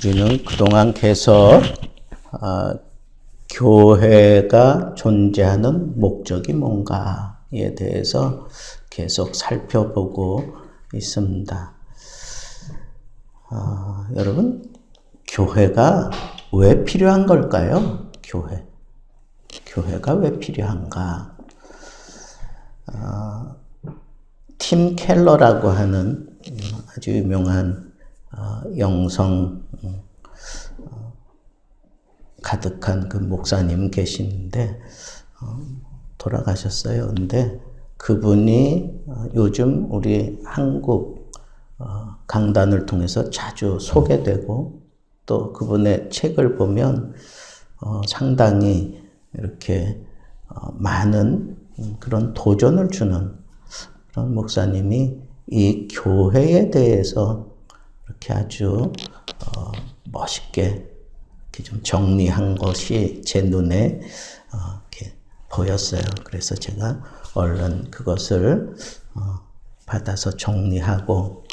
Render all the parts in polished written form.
우리는 그동안 계속 교회가 존재하는 목적이 뭔가에 대해서 계속 살펴보고 있습니다. 여러분, 교회가 왜 필요한 걸까요? 교회가 왜 필요한가? 팀 켈러라고 하는 아주 유명한 영성 가득한 그 목사님 계시는데 돌아가셨어요. 근데 그분이 요즘 우리 한국 강단을 통해서 자주 소개되고 또 그분의 책을 보면 상당히 이렇게 많은 그런 도전을 주는 그런 목사님이 이 교회에 대해서 이렇게 아주 멋있게 이렇게 좀 정리한 것이 제 눈에 이렇게 보였어요. 그래서 제가 얼른 그것을 받아서 정리하고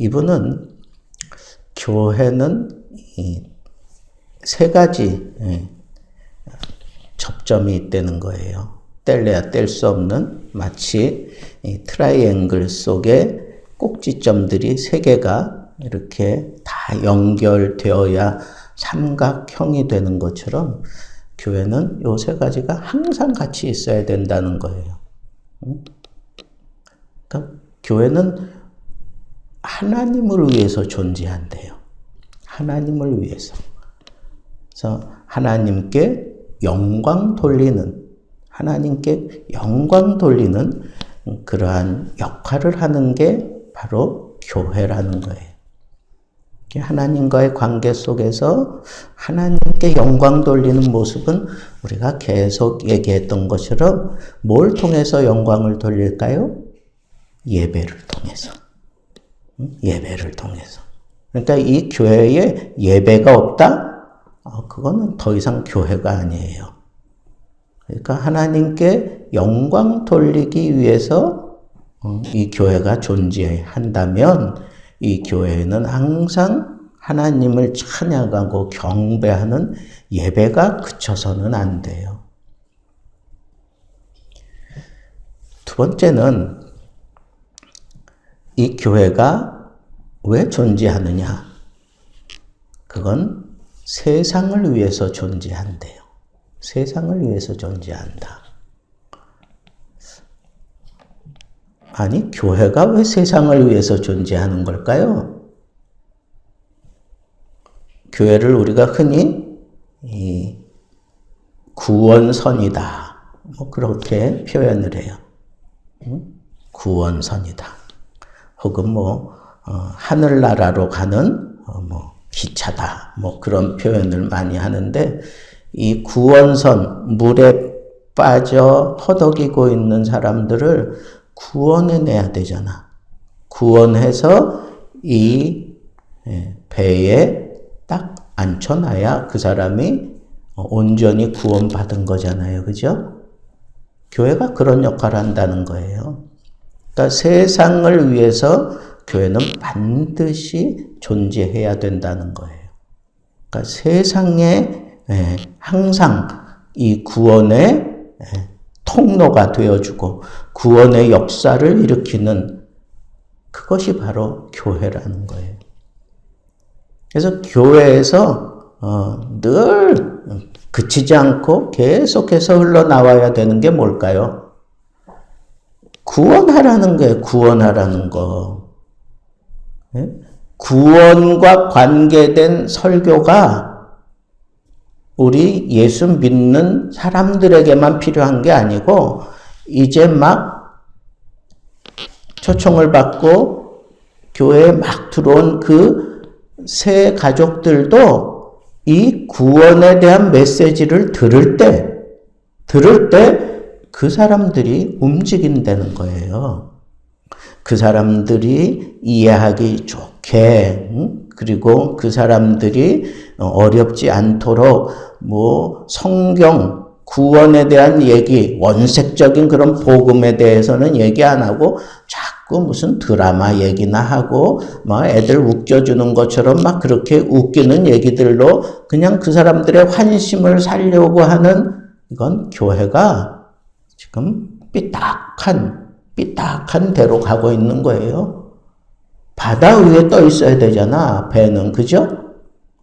이분은 교회는 이 세 가지 접점이 있다는 거예요. 뗄래야 뗄 수 없는 마치 이 트라이앵글 속에 꼭지점들이 세 개가 이렇게 다 연결되어야 삼각형이 되는 것처럼 교회는 요 세 가지가 항상 같이 있어야 된다는 거예요. 그러니까 교회는 하나님을 위해서 존재한대요. 하나님을 위해서. 그래서 하나님께 영광 돌리는 그러한 역할을 하는 게 바로 교회라는 거예요. 하나님과의 관계 속에서 하나님께 영광 돌리는 모습은 우리가 계속 얘기했던 것처럼 뭘 통해서 영광을 돌릴까요? 예배를 통해서. 예배를 통해서. 그러니까 이 교회에 예배가 없다? 그거는 더 이상 교회가 아니에요. 그러니까 하나님께 영광 돌리기 위해서 이 교회가 존재한다면 이 교회는 항상 하나님을 찬양하고 경배하는 예배가 그쳐서는 안 돼요. 두 번째는 이 교회가 왜 존재하느냐? 그건 세상을 위해서 존재한대요. 세상을 위해서 존재한다. 아니, 교회가 왜 세상을 위해서 존재하는 걸까요? 교회를 우리가 흔히 구원선이다. 뭐 그렇게 표현을 해요. 구원선이다. 혹은 하늘나라로 가는 기차다. 그런 표현을 많이 하는데 이 구원선, 물에 빠져 허덕이고 있는 사람들을 구원해내야 되잖아. 구원해서 이 배에 딱 앉혀놔야 그 사람이 온전히 구원받은 거잖아요. 그죠? 교회가 그런 역할을 한다는 거예요. 그러니까 세상을 위해서 교회는 반드시 존재해야 된다는 거예요. 그러니까 세상에 항상 이 구원의 통로가 되어주고 구원의 역사를 일으키는 그것이 바로 교회라는 거예요. 그래서 교회에서 늘 그치지 않고 계속해서 흘러나와야 되는 게 뭘까요? 구원하라는 거예요. 구원하라는 거. 구원과 관계된 설교가 우리 예수 믿는 사람들에게만 필요한 게 아니고 이제 막 초청을 받고 교회에 막 들어온 그 새 가족들도 이 구원에 대한 메시지를 들을 때 그 사람들이 움직인다는 거예요. 그 사람들이 이해하기 좋게, 그리고 그 사람들이 어렵지 않도록 성경, 구원에 대한 얘기, 원색적인 그런 복음에 대해서는 얘기 안 하고 자꾸 무슨 드라마 얘기나 하고 막 애들 웃겨주는 것처럼 막 그렇게 웃기는 얘기들로 그냥 그 사람들의 환심을 살려고 하는 이건 교회가 지금 삐딱한 대로 가고 있는 거예요. 바다 위에 떠 있어야 되잖아, 배는. 그죠?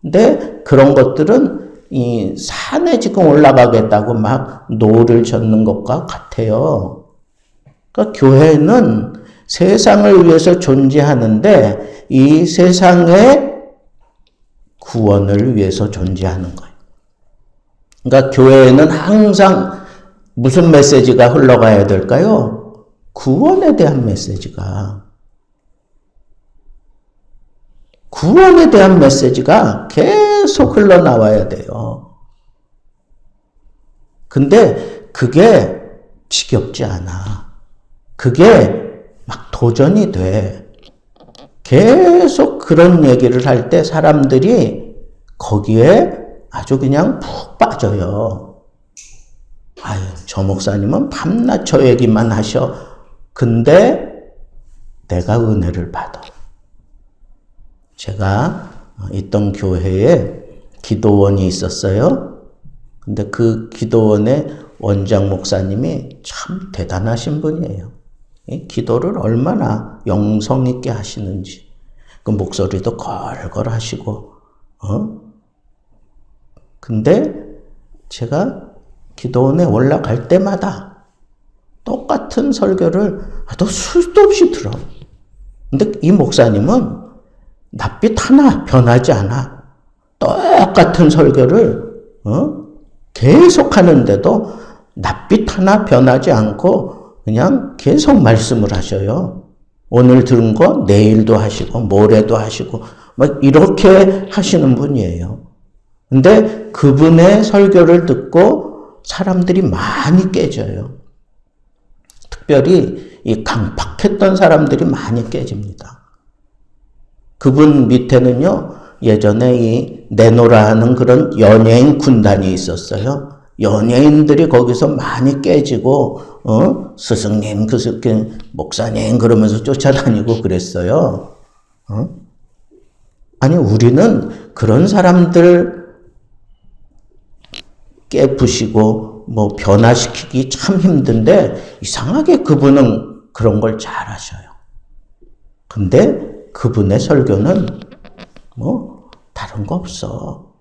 근데 그런 것들은 이 산에 지금 올라가겠다고 막 노를 젓는 것과 같아요. 그러니까 교회는 세상을 위해서 존재하는데 이 세상의 구원을 위해서 존재하는 거예요. 그러니까 교회에는 항상 무슨 메시지가 흘러가야 될까요? 구원에 대한 메시지가. 구원에 대한 메시지가 계속 흘러나와야 돼요. 근데 그게 지겹지 않아. 그게 막 도전이 돼. 계속 그런 얘기를 할 때 사람들이 거기에 아주 그냥 푹 빠져요. 아유, 저 목사님은 밤낮 저 얘기만 하셔. 근데 내가 은혜를 받아. 제가 있던 교회에 기도원이 있었어요. 근데 그 기도원의 원장 목사님이 참 대단하신 분이에요. 이 기도를 얼마나 영성 있게 하시는지. 그 목소리도 걸걸 하시고, 근데 제가 기도원에 올라갈 때마다 똑같은 설교를 또 수도 없이 들어. 근데 이 목사님은 낯빛 하나 변하지 않아. 똑같은 설교를 계속 하는데도 낯빛 하나 변하지 않고 그냥 계속 말씀을 하셔요. 오늘 들은 거 내일도 하시고 모레도 하시고 막 이렇게 하시는 분이에요. 근데 그분의 설교를 듣고 사람들이 많이 깨져요. 특별히 이 강팍했던 사람들이 많이 깨집니다. 그분 밑에는요, 예전에 이 내노라 하는 그런 연예인 군단이 있었어요. 연예인들이 거기서 많이 깨지고, 스승님, 목사님, 그러면서 쫓아다니고 그랬어요. 아니, 우리는 그런 사람들 깨부시고, 변화시키기 참 힘든데, 이상하게 그분은 그런 걸 잘 하셔요. 근데 그분의 설교는 다른 거 없어.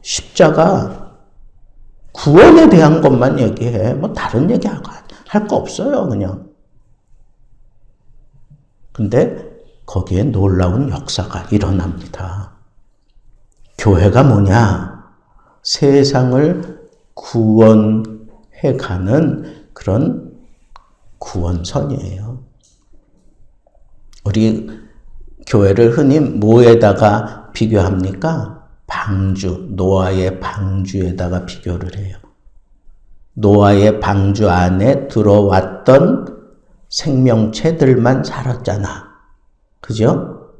십자가 구원에 대한 것만 얘기해. 다른 얘기 할 거 없어요, 그냥. 근데 거기에 놀라운 역사가 일어납니다. 교회가 뭐냐? 세상을 구원해가는 그런 구원선이에요. 우리 교회를 흔히 뭐에다가 비교합니까? 방주, 노아의 방주에다가 비교를 해요. 노아의 방주 안에 들어왔던 생명체들만 살았잖아. 그죠?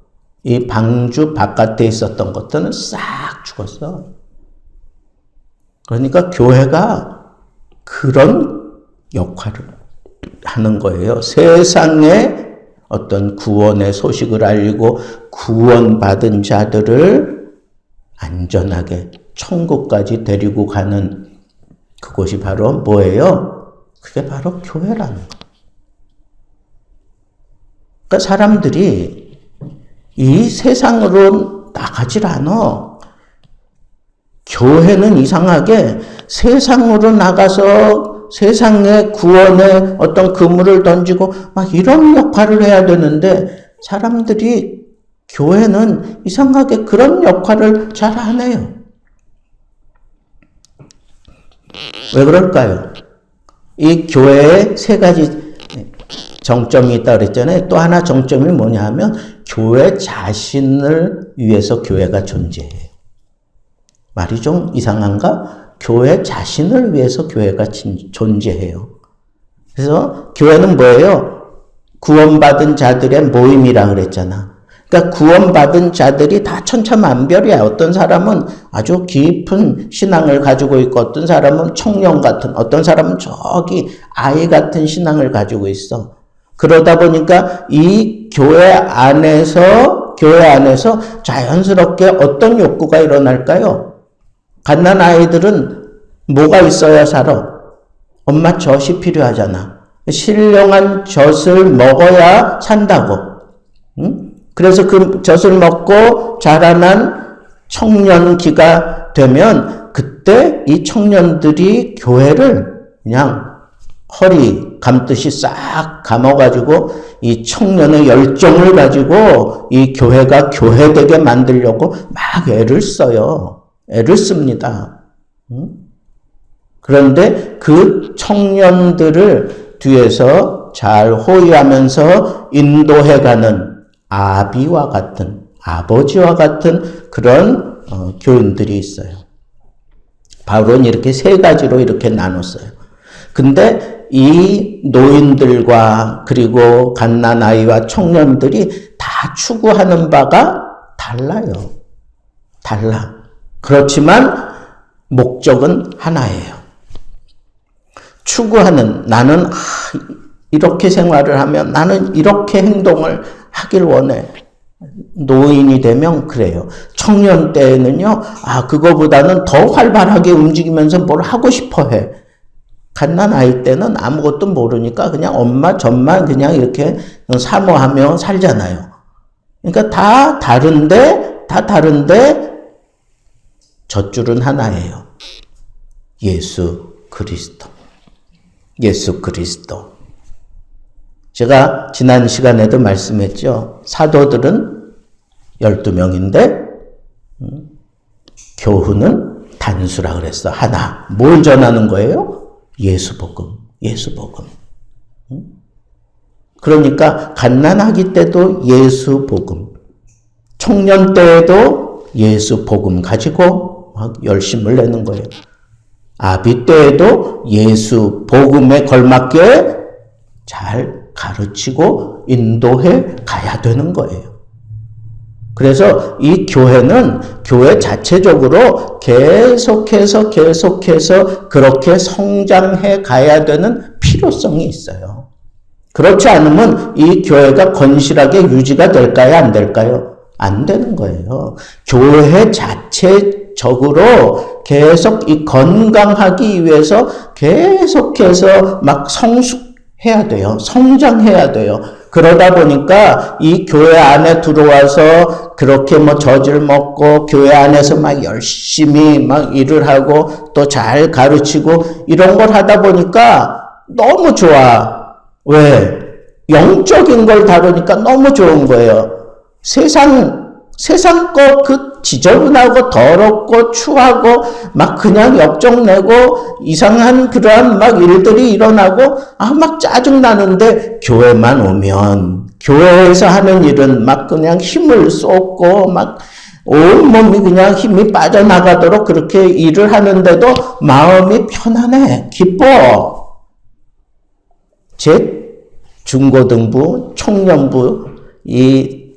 이 방주 바깥에 있었던 것들은 싹 죽었어. 그러니까 교회가 그런 역할을 하는 거예요. 세상에 어떤 구원의 소식을 알리고 구원받은 자들을 안전하게 천국까지 데리고 가는 그곳이 바로 뭐예요? 그게 바로 교회라는 거. 그러니까 사람들이 이 세상으로 나가질 않아. 교회는 이상하게 세상으로 나가서 세상의 구원에 어떤 그물을 던지고 막 이런 역할을 해야 되는데 사람들이 교회는 이상하게 그런 역할을 잘 안 해요. 왜 그럴까요? 이 교회에 세 가지 정점이 있다고 그랬잖아요. 또 하나 정점이 뭐냐 하면 교회 자신을 위해서 교회가 존재해요. 말이 좀 이상한가? 교회 자신을 위해서 교회가 존재해요. 그래서 교회는 뭐예요? 구원받은 자들의 모임이라 그랬잖아. 그러니까 구원받은 자들이 다 천차만별이야. 어떤 사람은 아주 깊은 신앙을 가지고 있고 어떤 사람은 청년 같은, 어떤 사람은 저기 아이 같은 신앙을 가지고 있어. 그러다 보니까 이 교회 안에서 자연스럽게 어떤 욕구가 일어날까요? 갓난 아이들은 뭐가 있어야 살아? 엄마 젖이 필요하잖아. 신령한 젖을 먹어야 산다고. 응? 그래서 그 젖을 먹고 자라난 청년기가 되면 그때 이 청년들이 교회를 그냥 허리 감듯이 싹 감아가지고 이 청년의 열정을 가지고 이 교회가 교회되게 만들려고 막 애를 써요. 애를 씁니다. 그런데 그 청년들을 뒤에서 잘 호위하면서 인도해가는 아비와 같은, 아버지와 같은 그런 교인들이 있어요. 바울은 이렇게 세 가지로 이렇게 나눴어요. 근데 이 노인들과 그리고 갓난아이와 청년들이 다 추구하는 바가 달라요. 달라. 그렇지만 목적은 하나예요. 추구하는, 나는 이렇게 생활을 하면 나는 이렇게 행동을 하길 원해. 노인이 되면 그래요. 청년 때에는요, 그거보다는 더 활발하게 움직이면서 뭘 하고 싶어 해. 갓난아이 때는 아무것도 모르니까 그냥 엄마 젖만 그냥 이렇게 사모하며 살잖아요. 그러니까 다 다른데 젖줄은 하나예요. 예수 그리스도. 예수 그리스도. 제가 지난 시간에도 말씀했죠. 사도들은 12명인데 교훈은 단수라 그랬어. 하나. 뭘 전하는 거예요? 예수 복음. 예수 복음. 그러니까 갓난아기 때도 예수 복음. 청년 때에도 예수 복음 가지고 막 열심을 내는 거예요. 아비 때에도 예수 복음에 걸맞게 잘 가르치고 인도해 가야 되는 거예요. 그래서 이 교회는 교회 자체적으로 계속해서 그렇게 성장해 가야 되는 필요성이 있어요. 그렇지 않으면 이 교회가 건실하게 유지가 될까요? 안 될까요? 안 되는 거예요. 교회 자체적으로 계속 이 건강하기 위해서 계속해서 막 성숙해야 돼요. 성장해야 돼요. 그러다 보니까 이 교회 안에 들어와서 그렇게 젖을 먹고 교회 안에서 막 열심히 막 일을 하고 또 잘 가르치고 이런 걸 하다 보니까 너무 좋아. 왜? 영적인 걸 다루니까 너무 좋은 거예요. 세상 거 그 지저분하고 더럽고 추하고 막 그냥 역정내고 이상한 그러한 막 일들이 일어나고 막 짜증나는데 교회만 오면 교회에서 하는 일은 막 그냥 힘을 쏟고 막 온몸이 그냥 힘이 빠져나가도록 그렇게 일을 하는데도 마음이 편안해. 기뻐. 제 중고등부, 청년부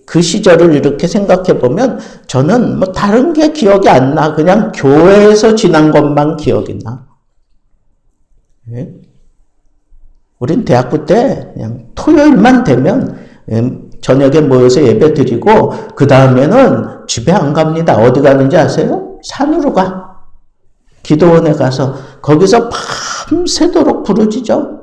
그 시절을 이렇게 생각해 보면 저는 다른 게 기억이 안 나. 그냥 교회에서 지난 것만 기억이 나. 예? 우린 대학부 때 그냥 토요일만 되면 저녁에 모여서 예배 드리고 그 다음에는 집에 안 갑니다. 어디 가는지 아세요? 산으로 가. 기도원에 가서 거기서 밤새도록 부르짖어.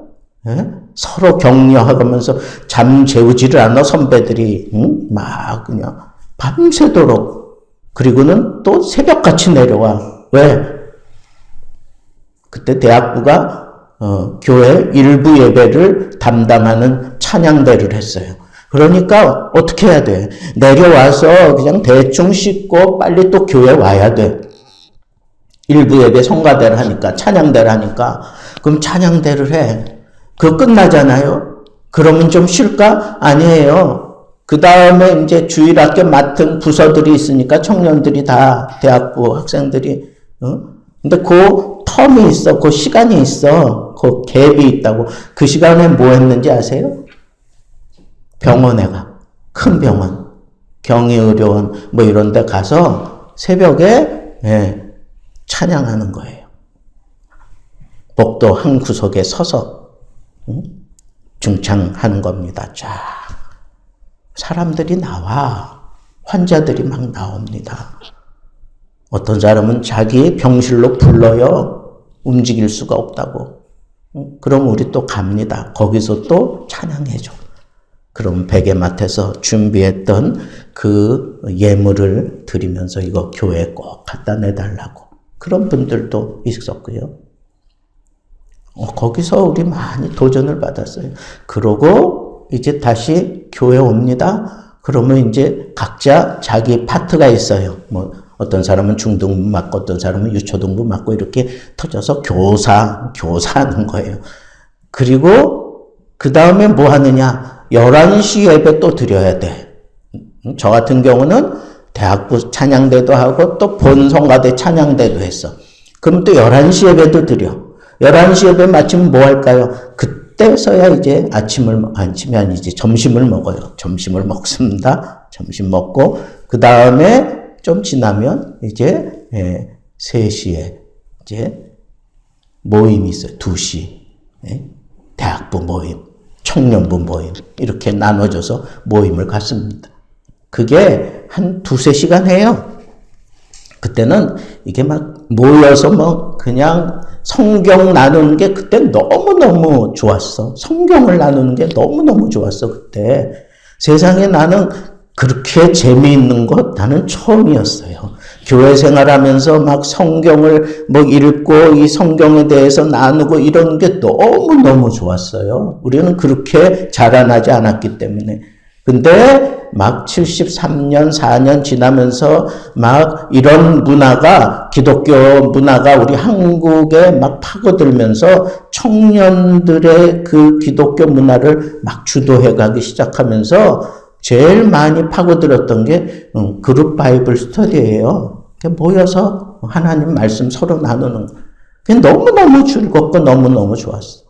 예? 서로 격려하면서 잠 재우지를 않아 선배들이 막 그냥 밤새도록. 그리고는 또 새벽같이 내려와. 왜? 그때 대학부가 교회 일부 예배를 담당하는 찬양대를 했어요. 그러니까 어떻게 해야 돼? 내려와서 그냥 대충 씻고 빨리 또 교회 와야 돼. 일부 예배 성가대를 하니까, 찬양대를 하니까. 그럼 찬양대를 해. 그거 끝나잖아요? 그러면 좀 쉴까? 아니에요. 그 다음에 이제 주일학교 맡은 부서들이 있으니까 청년들이 다 대학부 학생들이, 근데 그 텀이 있어. 그 시간이 있어. 그 갭이 있다고. 그 시간에 뭐 했는지 아세요? 병원에 가. 큰 병원. 경희의료원 뭐 이런 데 가서 새벽에 찬양하는 거예요. 복도 한 구석에 서서 중창하는 겁니다. 쫙 사람들이 나와. 환자들이 막 나옵니다. 어떤 사람은 자기 병실로 불러요. 움직일 수가 없다고. 그럼 우리 또 갑니다. 거기서 또 찬양해줘. 그럼 베개맡에서 준비했던 그 예물을 드리면서 이거 교회에 꼭 갖다 내달라고. 그런 분들도 있었고요. 거기서 우리 많이 도전을 받았어요. 그러고 이제 다시 교회 옵니다. 그러면 이제 각자 자기 파트가 있어요. 뭐 어떤 사람은 중등부 맡고 어떤 사람은 유초등부 맡고 이렇게 터져서 교사하는 거예요. 그리고 그 다음에 뭐 하느냐? 11시 예배 또 드려야 돼. 저 같은 경우는 대학부 찬양대도 하고 또 본성가대 찬양대도 했어. 그럼 또 11시 예배도 드려. 11시 예배 마치면 뭐 할까요? 그때서야 이제 아침이 아니지, 점심을 먹어요. 점심을 먹습니다. 점심 먹고, 그 다음에 좀 지나면 이제 3시에 이제 모임이 있어요. 2시. 대학부 모임, 청년부 모임. 이렇게 나눠져서 모임을 갖습니다. 그게 한 2-3시간 해요. 그때는 이게 막 모여서 뭐 그냥 성경 나누는 게 그때 너무너무 좋았어. 성경을 나누는 게 너무너무 좋았어, 그때. 세상에 나는 그렇게 재미있는 것 나는 처음이었어요. 교회 생활하면서 막 성경을 뭐 읽고 이 성경에 대해서 나누고 이런 게 너무너무 좋았어요. 우리는 그렇게 자라나지 않았기 때문에. 근데 막 73년, 4년 지나면서 막 이런 문화가, 기독교 문화가 우리 한국에 막 파고들면서 청년들의 그 기독교 문화를 막 주도해 가기 시작하면서 제일 많이 파고들었던 게 그룹 바이블 스터디예요. 모여서 하나님 말씀 서로 나누는 거. 그게 너무너무 즐겁고 너무너무 좋았어.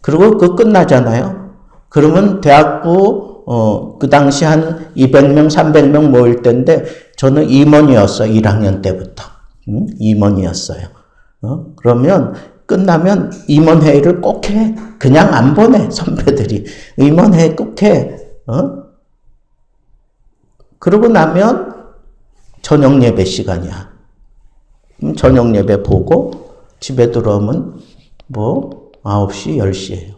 그리고 그거 끝나잖아요. 그러면 대학부 그 당시 한 200명, 300명 모일 때인데 저는 임원이었어요. 1학년 때부터. 임원이었어요. 그러면 끝나면 임원회의를 꼭 해. 그냥 안 보내, 선배들이. 임원회의 꼭 해. 그러고 나면 저녁 예배 시간이야. 저녁 예배 보고 집에 들어오면 뭐 9시, 10시예요.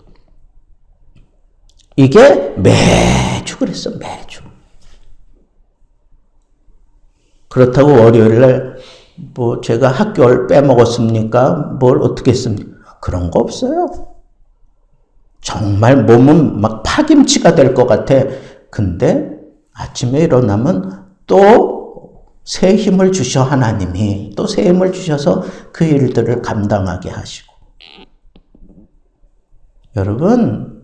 이게 매주 그랬어, 매주. 그렇다고 월요일날 뭐 제가 학교를 빼먹었습니까? 뭘 어떻게 했습니까? 그런 거 없어요. 정말 몸은 막 파김치가 될 것 같아. 근데 아침에 일어나면 또 새 힘을 주셔, 하나님이. 또 새 힘을 주셔서 그 일들을 감당하게 하시고. 여러분,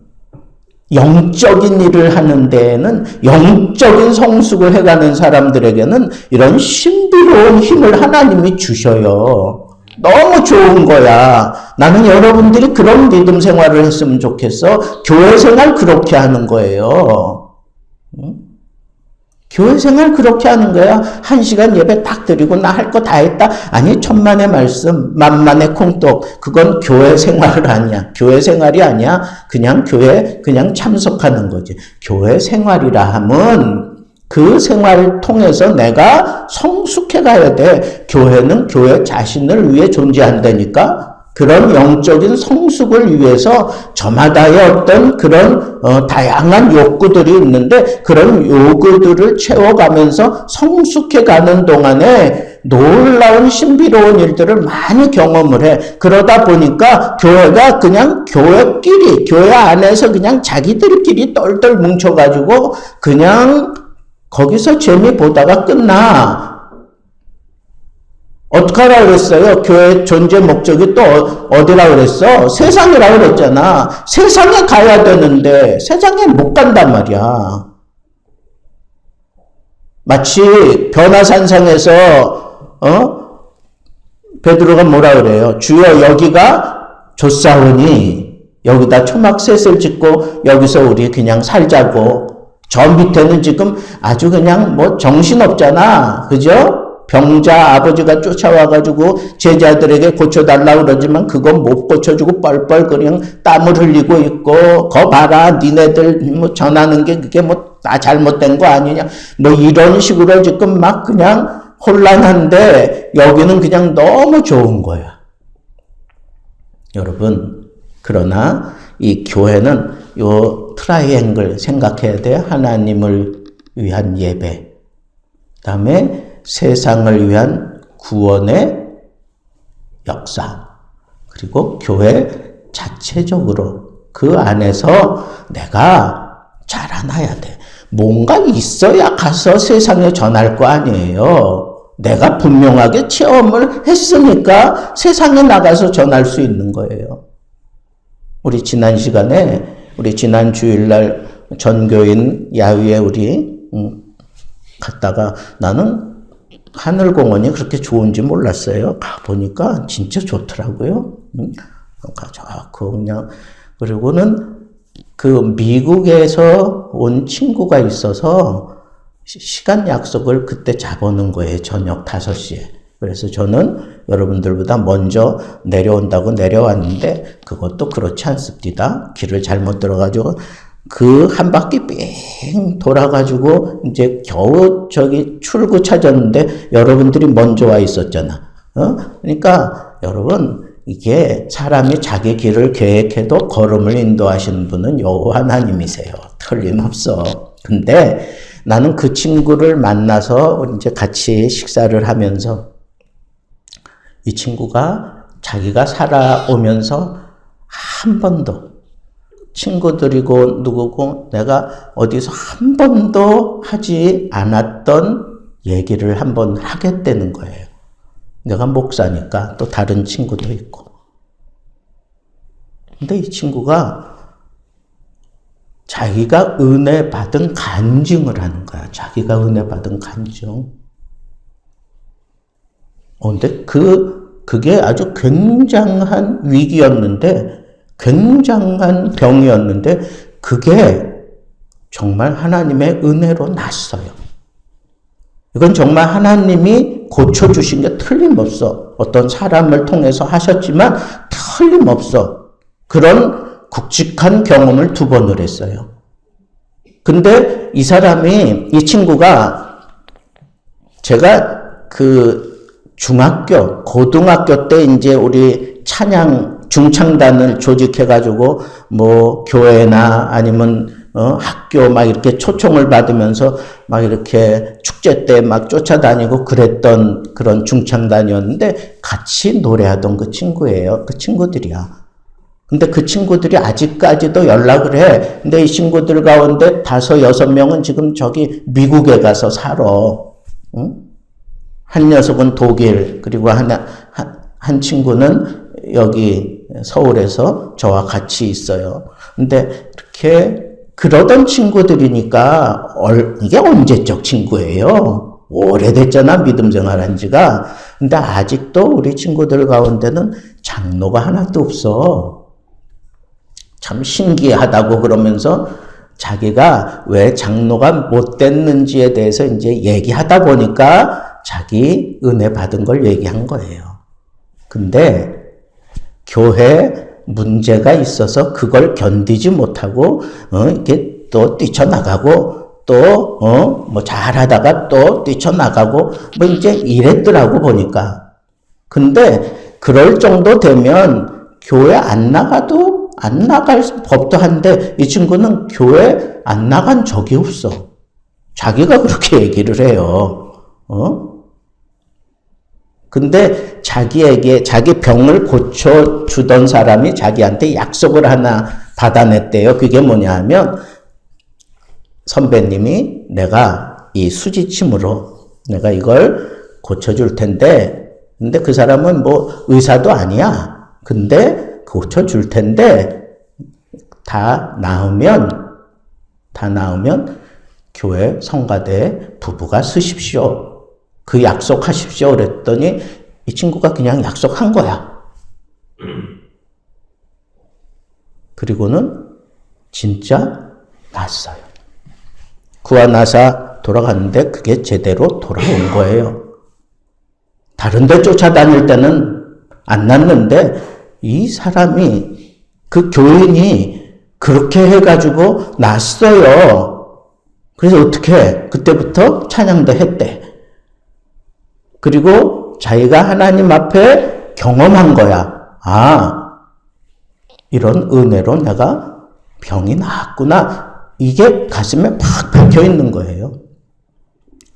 영적인 일을 하는 데에는, 영적인 성숙을 해가는 사람들에게는 이런 신비로운 힘을 하나님이 주셔요. 너무 좋은 거야. 나는 여러분들이 그런 믿음 생활을 했으면 좋겠어. 교회 생활 그렇게 하는 거예요. 교회 생활 그렇게 하는 거야. 1시간 예배 딱 드리고 나 할 거 다 했다. 아니, 천만의 말씀, 만만의 콩떡. 그건 교회 생활 아니야. 교회 생활이 아니야. 그냥 교회 그냥 참석하는 거지. 교회 생활이라 하면 그 생활을 통해서 내가 성숙해 가야 돼. 교회는 교회 자신을 위해 존재한다니까. 그런 영적인 성숙을 위해서 저마다의 어떤 그런 다양한 욕구들이 있는데 그런 욕구들을 채워가면서 성숙해가는 동안에 놀라운 신비로운 일들을 많이 경험을 해. 그러다 보니까 교회가 그냥 교회끼리, 교회 안에서 그냥 자기들끼리 똘똘 뭉쳐가지고 그냥 거기서 재미 보다가 끝나. 어떻게 하라고 그랬어요? 교회 존재 목적이 또 어디라고 그랬어? 세상이라고 그랬잖아. 세상에 가야 되는데 세상에 못 간단 말이야. 마치 변화산상에서 베드로가 뭐라 그래요? 주여 여기가 좋사오니 여기다 초막셋을 짓고 여기서 우리 그냥 살자고. 저 밑에는 지금 아주 그냥 뭐 정신없잖아. 그죠? 병자 아버지가 쫓아와가지고 제자들에게 고쳐달라고 그러지만 그건 못 고쳐주고 뻘뻘 그냥 땀을 흘리고 있고, 거 봐라, 니네들 뭐 전하는 게 그게 뭐 다 잘못된 거 아니냐. 뭐 이런 식으로 지금 막 그냥 혼란한데 여기는 그냥 너무 좋은 거야. 여러분, 그러나 이 교회는 요 트라이앵글 생각해야 돼요. 하나님을 위한 예배, 그 다음에 세상을 위한 구원의 역사, 그리고 교회 자체적으로 그 안에서 내가 자라나야 돼. 뭔가 있어야 가서 세상에 전할 거 아니에요. 내가 분명하게 체험을 했으니까 세상에 나가서 전할 수 있는 거예요. 우리 지난 시간에, 우리 지난 주일날 전교인 야유에 우리 갔다가 나는 하늘공원이 그렇게 좋은지 몰랐어요. 가보니까 진짜 좋더라고요. 좋고 그냥. 그리고는 그 미국에서 온 친구가 있어서 시간 약속을 그때 잡아놓은 거예요. 저녁 5시에. 그래서 저는 여러분들보다 먼저 내려온다고 내려왔는데 그것도 그렇지 않습니다. 길을 잘못 들어가지고 그 한 바퀴 삥 돌아가지고 이제 겨우 저기 출구 찾았는데 여러분들이 먼저 와 있었잖아. 그러니까 여러분, 이게 사람이 자기 길을 계획해도 걸음을 인도하시는 분은 여호와 하나님이세요. 틀림없어. 근데 나는 그 친구를 만나서 이제 같이 식사를 하면서 이 친구가 자기가 살아오면서 한 번도 친구들이고 누구고 내가 어디서 한 번도 하지 않았던 얘기를 한 번 하겠다는 거예요. 내가 목사니까 또 다른 친구도 있고. 근데 이 친구가 자기가 은혜 받은 간증을 하는 거야. 자기가 은혜 받은 간증. 근데 그게 아주 굉장한 위기였는데, 굉장한 병이었는데, 그게 정말 하나님의 은혜로 났어요. 이건 정말 하나님이 고쳐주신 게 틀림없어. 어떤 사람을 통해서 하셨지만 틀림없어. 그런 굵직한 경험을 2번을 했어요. 근데 이 사람이, 이 친구가 제가 그 중학교, 고등학교 때 이제 우리 찬양, 중창단을 조직해가지고 뭐 교회나 아니면 학교 막 이렇게 초청을 받으면서 막 이렇게 축제 때 막 쫓아다니고 그랬던 그런 중창단이었는데 같이 노래하던 그 친구예요. 그 친구들이야. 근데 그 친구들이 아직까지도 연락을 해. 근데 이 친구들 가운데 5, 6명은 지금 저기 미국에 가서 살아. 응? 한 녀석은 독일, 그리고 한 친구는 여기 서울에서 저와 같이 있어요. 근데 이렇게 그러던 친구들이니까 이게 언제적 친구예요. 오래됐잖아, 믿음 생활한 지가. 근데 아직도 우리 친구들 가운데는 장로가 하나도 없어. 참 신기하다고 그러면서 자기가 왜 장로가 못 됐는지에 대해서 이제 얘기하다 보니까 자기 은혜 받은 걸 얘기한 거예요. 근데 교회 문제가 있어서 그걸 견디지 못하고 이렇게 또 뛰쳐나가고 또 뭐 잘하다가 또 뛰쳐나가고 뭐 이제 이랬더라고 보니까. 근데 그럴 정도 되면 교회 안 나가도 안 나갈 법도 한데 이 친구는 교회 안 나간 적이 없어. 자기가 그렇게 얘기를 해요. 근데 자기에게 자기 병을 고쳐주던 사람이 자기한테 약속을 하나 받아냈대요. 그게 뭐냐 하면 선배님이 내가 이 수지침으로 내가 이걸 고쳐줄 텐데, 근데 그 사람은 뭐 의사도 아니야. 근데 고쳐줄 텐데 다 나으면 교회 성가대에 부부가 서십시오. 그 약속하십시오. 그랬더니 이 친구가 그냥 약속한 거야. 그리고는 진짜 났어요. 구하나사 돌아갔는데 그게 제대로 돌아온 거예요. 다른 데 쫓아다닐 때는 안 났는데 이 사람이, 그 교인이 그렇게 해가지고 났어요. 그래서 어떻게? 그때부터 찬양도 했대. 그리고 자기가 하나님 앞에 경험한 거야. 아, 이런 은혜로 내가 병이 나았구나. 이게 가슴에 팍 박혀 있는 거예요.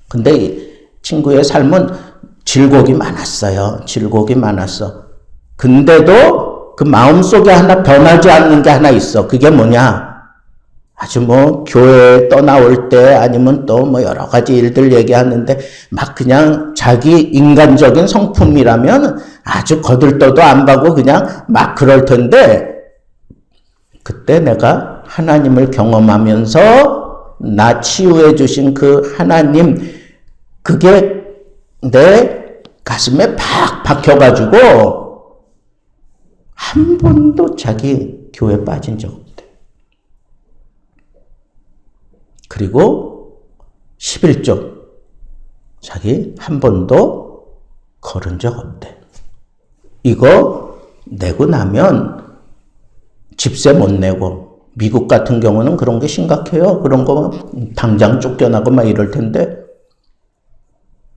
근데 이 친구의 삶은 질곡이 많았어요. 질곡이 많았어. 근데도 그 마음속에 하나 변하지 않는 게 하나 있어. 그게 뭐냐? 아주 뭐 교회에 떠나올 때 아니면 또 뭐 여러 가지 일들 얘기하는데 막 그냥 자기 인간적인 성품이라면 아주 거들떠도 안 봐고 그냥 막 그럴 텐데, 그때 내가 하나님을 경험하면서 나 치유해 주신 그 하나님, 그게 내 가슴에 팍 박혀가지고 한 번도 자기 교회 빠진 적 없대. 그리고 11조 자기 한 번도 걸은 적 없대. 이거 내고 나면 집세 못 내고, 미국 같은 경우는 그런 게 심각해요. 그런 거 당장 쫓겨나고 막 이럴 텐데,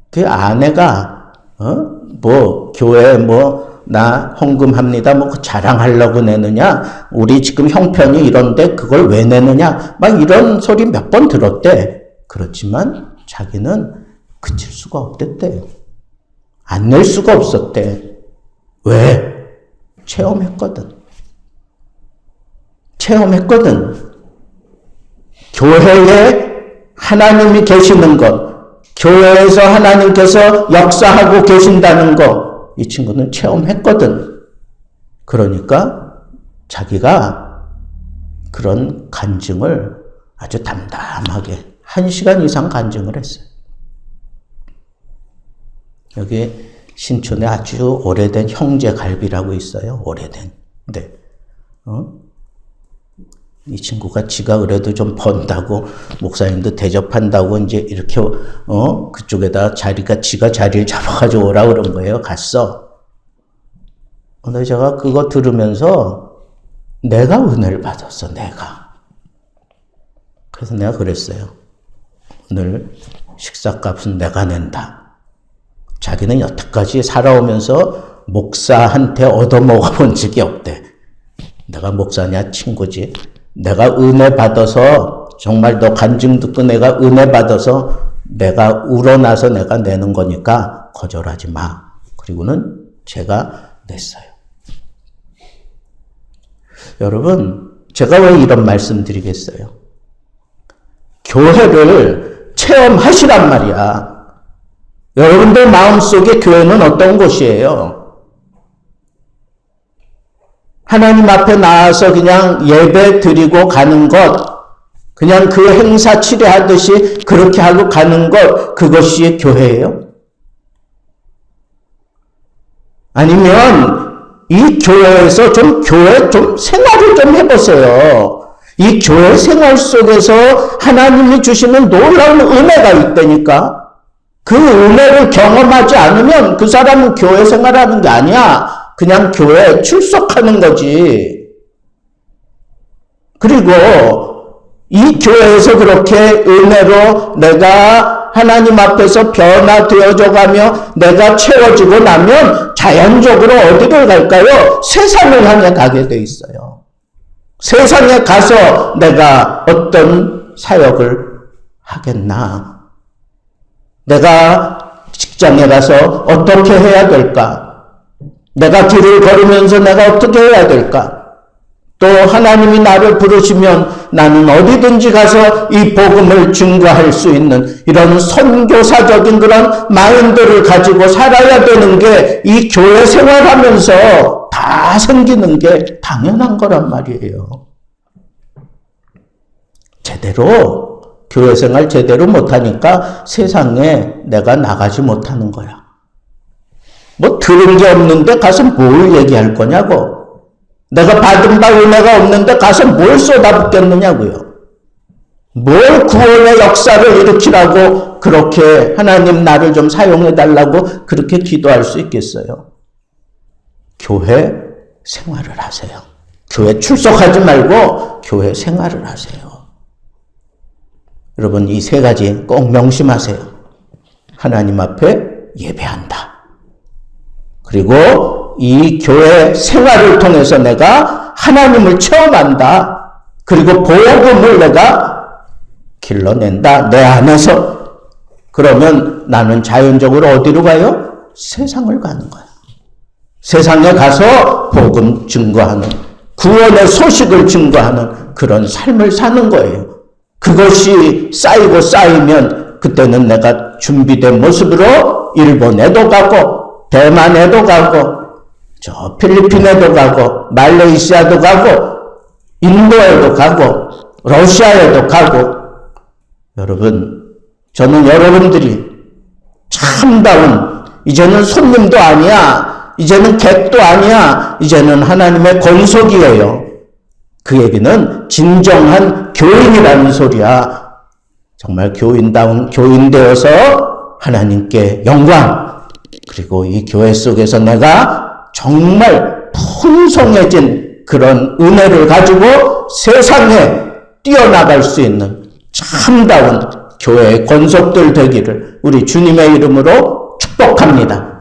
그 아내가 뭐 교회 뭐 나 헌금합니다 뭐 자랑하려고 내느냐, 우리 지금 형편이 이런데 그걸 왜 내느냐, 막 이런 소리 몇 번 들었대. 그렇지만 자기는 그칠 수가 없댔대. 안 낼 수가 없었대. 왜? 체험했거든. 교회에 하나님이 계시는 것, 교회에서 하나님께서 역사하고 계신다는 거, 이 친구는 체험했거든. 그러니까 자기가 그런 간증을 아주 담담하게 1시간 이상 간증을 했어요. 여기 신촌에 아주 오래된 형제갈비라고 있어요. 오래된. 네. 이 친구가 지가 그래도 좀 번다고, 목사님도 대접한다고 이제 이렇게 그쪽에다 지가 자리를 잡아가지고 오라 그런 거예요. 갔어. 근데 제가 그거 들으면서 내가 은혜를 받았어. 내가. 그래서 내가 그랬어요. 오늘 식사값은 내가 낸다. 자기는 여태까지 살아오면서 목사한테 얻어먹어본 적이 없대. 내가 목사냐 친구지. 내가 은혜 받아서, 정말 너 간증 듣고 내가 은혜 받아서 내가 우러나서 내가 내는 거니까 거절하지 마. 그리고는 제가 냈어요. 여러분, 제가 왜 이런 말씀 드리겠어요? 교회를 체험하시란 말이야. 여러분들 마음속에 교회는 어떤 곳이에요? 하나님 앞에 나와서 그냥 예배 드리고 가는 것, 그냥 그 행사 치레하듯이 그렇게 하고 가는 것, 그것이 교회예요? 아니면 이 교회에서 교회 생활을 좀 해보세요. 이 교회 생활 속에서 하나님이 주시는 놀라운 은혜가 있다니까. 그 은혜를 경험하지 않으면 그 사람은 교회 생활하는 게 아니야. 그냥 교회에 출석하는 거지. 그리고 이 교회에서 그렇게 은혜로 내가 하나님 앞에서 변화되어져 가며 내가 채워지고 나면 자연적으로 어디를 갈까요? 세상을 향해 가게 돼 있어요. 세상에 가서 내가 어떤 사역을 하겠나? 내가 직장에 가서 어떻게 해야 될까? 내가 길을 걸으면서 내가 어떻게 해야 될까? 또 하나님이 나를 부르시면 나는 어디든지 가서 이 복음을 증거할 수 있는 이런 선교사적인 그런 마인드를 가지고 살아야 되는 게 이 교회 생활하면서 다 생기는 게 당연한 거란 말이에요. 교회 생활 제대로 못하니까 세상에 내가 나가지 못하는 거야. 뭐 들은 게 없는데 가서 뭘 얘기할 거냐고. 내가 받은 바 은혜가 없는데 가서 뭘 쏟아붓겠느냐고요. 뭘 구원의 역사를 일으키라고 그렇게 하나님 나를 좀 사용해달라고 그렇게 기도할 수 있겠어요? 교회 생활을 하세요. 교회 출석하지 말고 교회 생활을 하세요. 여러분 이 세 가지 꼭 명심하세요. 하나님 앞에 예배한다. 그리고 이 교회 생활을 통해서 내가 하나님을 체험한다. 그리고 복음을 내가 길러낸다. 내 안에서. 그러면 나는 자연적으로 어디로 가요? 세상을 가는 거야. 세상에 가서 복음 증거하는, 구원의 소식을 증거하는 그런 삶을 사는 거예요. 그것이 쌓이고 쌓이면 그때는 내가 준비된 모습으로 일본에도 가고 대만에도 가고 저 필리핀에도 가고 말레이시아도 가고 인도에도 가고 러시아에도 가고. 여러분 저는 여러분들이 참다운, 이제는 손님도 아니야, 이제는 객도 아니야, 이제는 하나님의 권속이에요. 그 얘기는 진정한 교인이라는 소리야. 정말 교인다운 교인 되어서 하나님께 영광, 그리고 이 교회 속에서 내가 정말 풍성해진 그런 은혜를 가지고 세상에 뛰어나갈 수 있는 참다운 교회의 권속들 되기를 우리 주님의 이름으로 축복합니다.